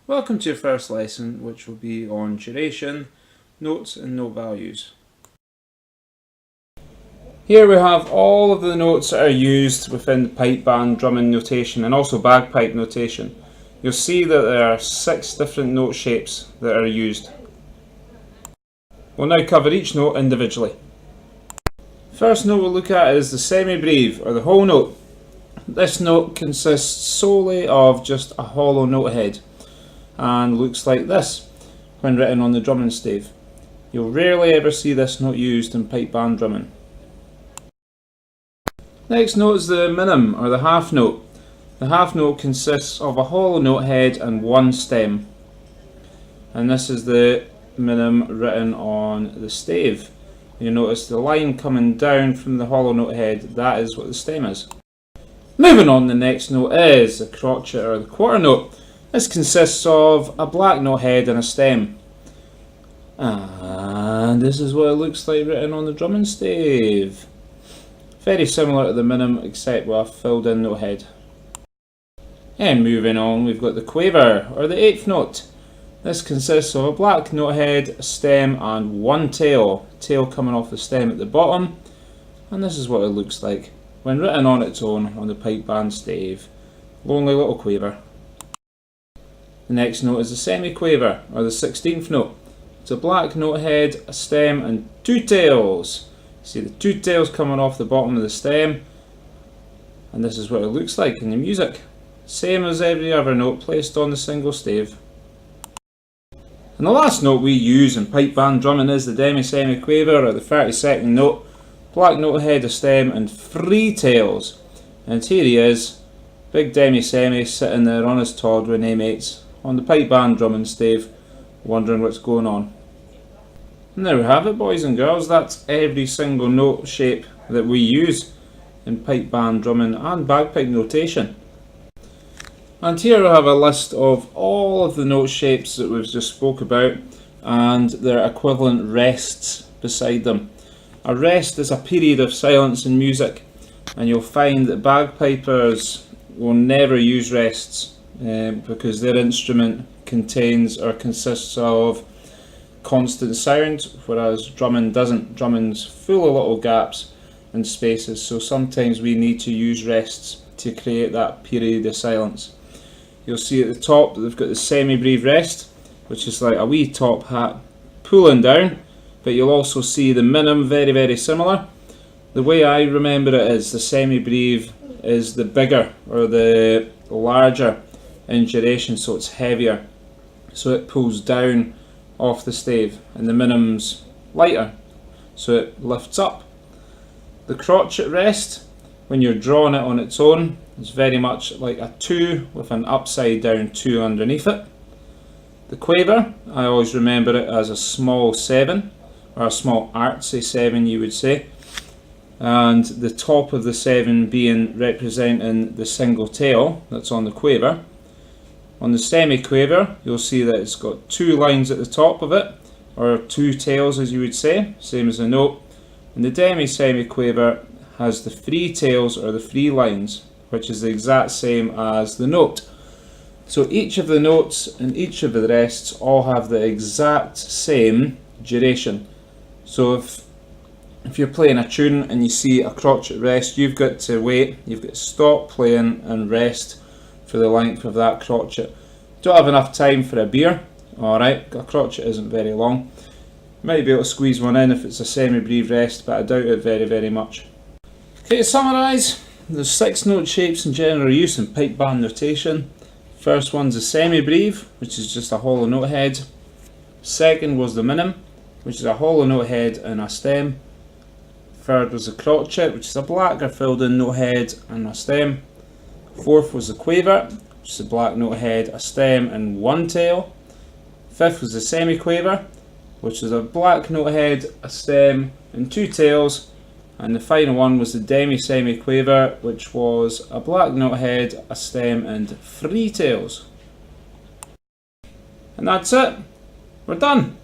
Welcome to your first lesson, which will be on duration, notes and note values. Here we have all of the notes that are used within the pipe band drumming notation and also bagpipe notation. You'll see that there are 6 different note shapes that are used. We'll now cover each note individually. First note we'll look at is the semi-breve, or the whole note. This note consists solely of just a hollow note head and looks like this when written on the drumming stave. You'll rarely ever see this note used in pipe band drumming. Next note is the minim, or the half note. The half note consists of a hollow note head and one stem, and this is the minim written on the stave. You notice the line coming down from the hollow note head, that is what the stem is. Moving on, the next note is the crotchet, or the quarter note. This consists of a black note head and a stem. And this is what it looks like written on the drumming stave. Very similar to the minim, except with a filled in note head. And moving on, we've got the quaver, or the 8th note. This consists of a black note head, a stem and one tail. Tail coming off the stem at the bottom. And this is what it looks like when written on its own on the pipe band stave. Lonely little quaver. The next note is the semi-quaver, or the 16th note. It's a black note head, a stem and 2 tails. See the 2 tails coming off the bottom of the stem, and this is what it looks like in the music. Same as every other note placed on the single stave. And the last note we use in pipe band drumming is the demi-semi-quaver, or the 32nd note. Black note head, a stem and 3 tails. And here he is, big demi-semi sitting there on his Todd with no mates on the pipe band drumming stave, wondering what's going on. And there we have it, boys and girls. That's every single note shape that we use in pipe band drumming and bagpipe notation. And here we have a list of all of the note shapes that we've just spoke about and their equivalent rests beside them. A rest is a period of silence in music, and you'll find that bagpipers will never use rests because their instrument contains or consists of constant sound, whereas drumming doesn't. Drumming's full of little gaps and spaces, so sometimes we need to use rests to create that period of silence. You'll see at the top that they've got the semi-breve rest, which is like a wee top hat pulling down, but you'll also see the minim very similar. The way I remember it is the semi-breve is the bigger, or the larger in duration, so it's heavier, so it pulls down off the stave, and the minim's lighter, so it lifts up. The crotchet rest, when you're drawing it on its own, is very much like a 2 with an upside down 2 underneath it. The quaver, I always remember it as a small 7, or a small artsy 7 you would say, and the top of the 7 being representing the single tail that's on the quaver. On the semi-quaver, you'll see that it's got 2 lines at the top of it, or 2 tails as you would say, same as the note. And the demi-semi-quaver has the 3 tails, or the 3 lines, which is the exact same as the note. So each of the notes and each of the rests all have the exact same duration. So if you're playing a tune and you see a crotchet rest, you've got to wait, you've got to stop playing and rest for the length of that crotchet. Don't have enough time for a beer, alright, a crotchet isn't very long. Might be able to squeeze one in if it's a semi-breve rest, but I doubt it very much. Okay, to summarise, there's 6 note shapes in general use in pipe band notation. First one's the semi-breve, which is just a hollow note head. Second was the minim, which is a hollow note head and a stem. Third was the crotchet, which is a blacker filled in note head and a stem. Fourth was the quaver, which is a black note head, a stem and 1 tail. Fifth was the semi-quaver, which is a black note head, a stem and 2 tails. And the final one was the demi-semi-quaver, which was a black note head, a stem and 3 tails. And that's it. We're done.